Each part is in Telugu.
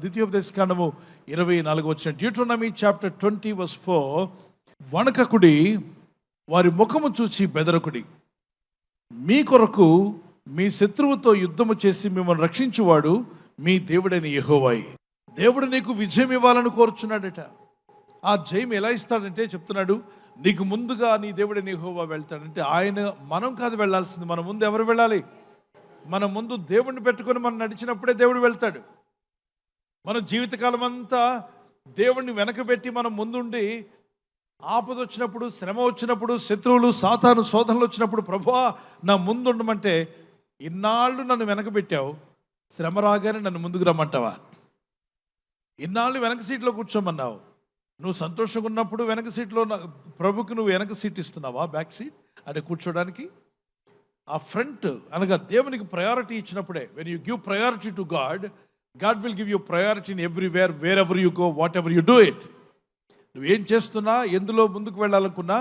ద్వితీయోపదేశకాండము 24 డ్యూటోనమీ చాప్టర్ 20:4. వణకకుడి, వారి ముఖము చూచి బెదరకుడి, మీ కొరకు మీ శత్రువుతో యుద్ధము చేసి మిమ్మల్ని రక్షించువాడు మీ దేవుడైన యెహోవాయే. దేవుడు నీకు విజయం ఇవ్వాలని కోరుచున్నాడట. ఆ జయం ఎలా ఇస్తాడంటే చెప్తున్నాడు, నీకు ముందుగా నీ దేవుడైన యెహోవా వెళ్తాడంటే ఆయన, మనం కాదు వెళ్ళాల్సింది. మన ముందు ఎవరు వెళ్ళాలి? మన ముందు దేవుడిని పెట్టుకొని మనం నడిచినప్పుడే దేవుడు వెళ్తాడు. మన జీవితకాలం అంతా దేవుడిని వెనకబెట్టి మనం ముందుండి ఆపద వచ్చినప్పుడు, శ్రమ వచ్చినప్పుడు, శత్రువులు సాతాను శోధనలు వచ్చినప్పుడు ప్రభువా నా ముందు ఉండమంటే, ఇన్నాళ్ళు నన్ను వెనకబెట్టావు, శ్రమ రాగానే నన్ను ముందుకు రమ్మంటావా? ఇన్నాళ్ళు వెనక సీట్లో కూర్చోమన్నావు, నువ్వు సంతోషంగా ఉన్నప్పుడు వెనక సీట్లో ప్రభుకి నువ్వు వెనక సీట్ ఇస్తున్నావా? బ్యాక్ సీట్ అంటే కూర్చోడానికి. ఆ ఫ్రంట్ అనగా దేవునికి ప్రయారిటీ ఇచ్చినప్పుడే, when you give priority to God, God will give you priority in everywhere, wherever you go, whatever you do it. నువ్వేం చేస్తున్నా, ఎందులో ముందుకు వెళ్ళాలనుకున్నా,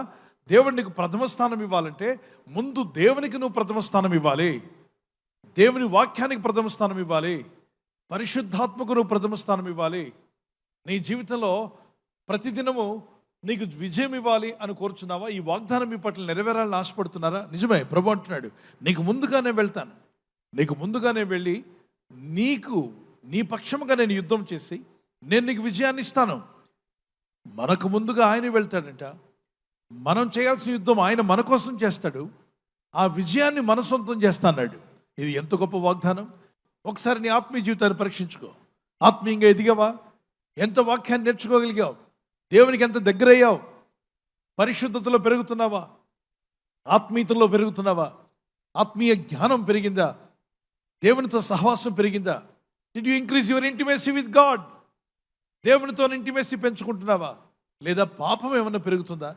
దేవుడు నీకు ప్రథమ స్థానం ఇవ్వాలంటే ముందు దేవునికి నువ్వు ప్రథమ స్థానం ఇవ్వాలి, దేవుని వాక్యానికి ప్రథమ స్థానం ఇవ్వాలి, పరిశుద్ధాత్మకు నువ్వు ప్రథమ స్థానం ఇవ్వాలి. నీ జీవితంలో ప్రతిదినము నీకు విజయం ఇవ్వాలి అని కోరుచున్నావా? ఈ వాగ్దానం మీ పట్ల నెరవేరాలని ఆశపడుతున్నారా? నిజమే, ప్రభు అంటున్నాడు, నీకు ముందుగానే వెళ్తాను, నీకు ముందుగానే వెళ్ళి నీ పక్షముగా నేను యుద్ధం చేసి నేను నీకు విజయాన్ని ఇస్తాను. మనకు ముందుగా ఆయన వెళ్తాడంట. మనం చేయాల్సిన యుద్ధం ఆయన మన కోసం చేస్తాడు. ఆ విజయాన్ని మన సొంతం చేస్తాడు. ఇది ఎంత గొప్ప వాగ్దానం. ఒకసారి నీ ఆత్మీయ జీవితాన్ని పరీక్షించుకో. ఆత్మీయంగా ఎదిగావా? ఎంత వాక్యాన్ని నేర్చుకోగలిగావు? దేవునికి ఎంత దగ్గరయ్యావు? పరిశుద్ధతలో పెరుగుతున్నావా? ఆత్మీయతలో పెరుగుతున్నావా? ఆత్మీయ జ్ఞానం పెరిగిందా? దేవునితో సహవాసం పెరిగిందా? Did you increase your intimacy with God? దేవునితో ఇంటిమేసీ పెంచుకుంటున్నావా? లేదా పాపం ఏమైనా పెరుగుతుందా?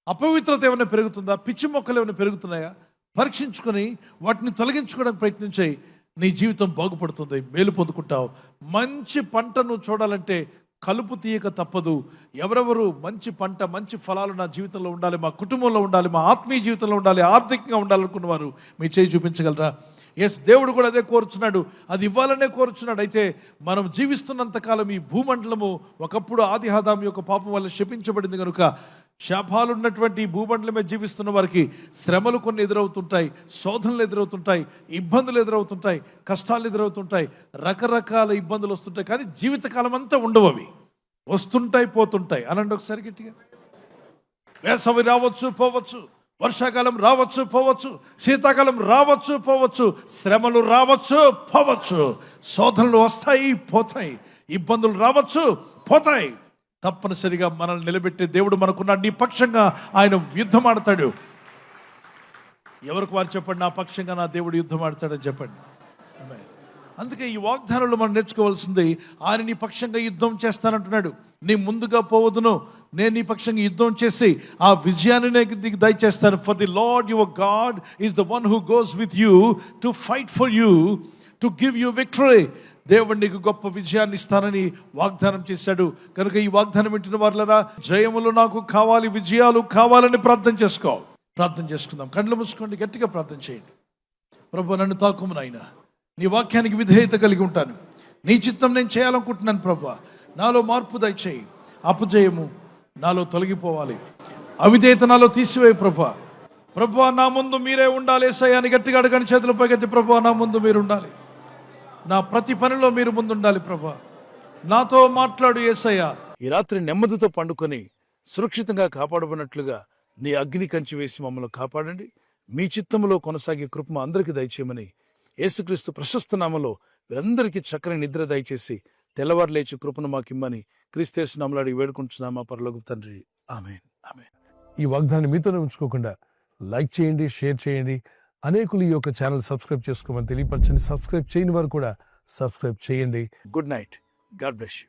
అపవిత్రత ఏమైనా పెరుగుతుందా? పిచ్చి మొక్కలు ఏమైనా పెరుగుతున్నాయా? పరీక్షించుకొని వాటిని తొలగించుకోవడానికి ప్రయత్నం చేయి. నీ జీవితం బాగుపడుతుంది, మేలు పొందుకుంటావు. మంచి పంట నువ్వు చూడాలంటే కలుపు తీయక తప్పదు. ఎవరెవరు మంచి పంట, మంచి ఫలాలు నా జీవితంలో ఉండాలి, మా కుటుంబంలో ఉండాలి, మా ఆత్మీయ జీవితంలో ఉండాలి, ఆర్థికంగా ఉండాలనుకున్నవారు మీ చేయి చూపించగలరా? ఎస్, దేవుడు కూడా అదే కోరుచున్నాడు, అది ఇవ్వాలనే కోరుచున్నాడు. అయితే మనం జీవిస్తున్నంతకాలం ఈ భూమండలము ఒకప్పుడు ఆది ఆదాము యొక్క పాపం వల్ల శపించబడింది కనుక, శాపాలు ఉన్నటువంటి ఈ భూమండలం మీద జీవిస్తున్న వారికి శ్రమలు కొన్ని ఎదురవుతుంటాయి, శోధనలు ఎదురవుతుంటాయి, ఇబ్బందులు ఎదురవుతుంటాయి, కష్టాలు ఎదురవుతుంటాయి, రకరకాల ఇబ్బందులు వస్తుంటాయి. కానీ జీవితకాలం అంతా ఉండవు, అవి వస్తుంటాయి, పోతుంటాయి. అనండి ఒకసారి గట్టిగా. వేసవి రావచ్చు, పోవచ్చు, వర్షాకాలం రావచ్చు, పోవచ్చు, శీతాకాలం రావచ్చు, పోవచ్చు, శ్రమలు రావచ్చు, పోవచ్చు, శోధనలు వస్తాయి, పోతాయి, ఇబ్బందులు రావచ్చు, పోతాయి. తప్పనిసరిగా మనల్ని నిలబెట్టే దేవుడు మనకున్నాడు. నీ పక్షంగా ఆయన యుద్ధం ఆడతాడు. ఎవరికి వారు చెప్పండి, నా పక్షంగా నా దేవుడు యుద్ధం ఆడతాడని చెప్పండి. అందుకే ఈ వాగ్దానంలో మనం నేర్చుకోవాల్సింది, ఆయన నీ పక్షంగా యుద్ధం చేస్తానంటున్నాడు. నీ ముందుగా పోవదును, నేను నీ పక్షంగా యుద్ధం చేసి ఆ విజయాన్ని నీకు దయచేస్తాను. For the Lord your God is the one who goes with you to fight for you, to give you victory. దేవుడు నీకు గొప్ప విజయాన్ని ఇస్తానని వాగ్దానం చేశాడు. కనుక ఈ వాగ్దానం వింటున్న వారులారా, జయములు నాకు కావాలి, విజయాలు కావాలని ప్రార్థన చేసుకుందాం. కళ్ళు మూసుకోండి, గట్టిగా ప్రార్థన చేయండి. ప్రభు, నన్ను తాకుము నాయనా, నీ వాక్యానికి విధేయత కలిగి ఉంటాను, నీ చిత్తం నేను చేయాలనుకుంటున్నాను. ప్రభు, నాలో మార్పు దయచేయి, అపజయము నాలో తొలగిపోవాలి, అవిధేయత నాలో తీసివేయి. ప్రభు నా ముందు మీరే ఉండాలి యేసయ్యా అని గట్టిగా అడగని, చేతుల పైకెత్తి, ప్రభు నా ముందు మీరు ఉండాలి, నా ప్రతి పనిలో మీరు ముందుండాలి. ప్రభా, నాతో మాట్లాడు యేసయ్యా. ఈ రాత్రి నెమ్మదితో పండుకొని సురక్షితంగా కాపాడబడినట్లుగా నీ అగ్ని కంచి వేసి మమ్మల్ని కాపాడండి. మీ చిత్తములో కొనసాగే కృప అందరికీ దయచేయమని యేసుక్రీస్తు ప్రశస్త నామములో వీరందరికీ చక్కని నిద్ర దయచేసి తెల్లవారు లేచి కృపను మాకిమ్మని క్రీస్తు నామములో అడిగి వేడుకుంటున్నామా పరలోకపు తండ్రి, ఆమేన్, ఆమేన్. ఈ వాగ్దానాన్ని మీతోనే ఉంచుకోకుండా లైక్ చేయండి, షేర్ చేయండి. అనేకులు ఈ యొక్క ఛానల్ సబ్స్క్రైబ్ చేసుకోమని తెలియపరచండి. సబ్స్క్రైబ్ చేయని వారు కూడా సబ్స్క్రైబ్ చేయండి. Good night. God bless you.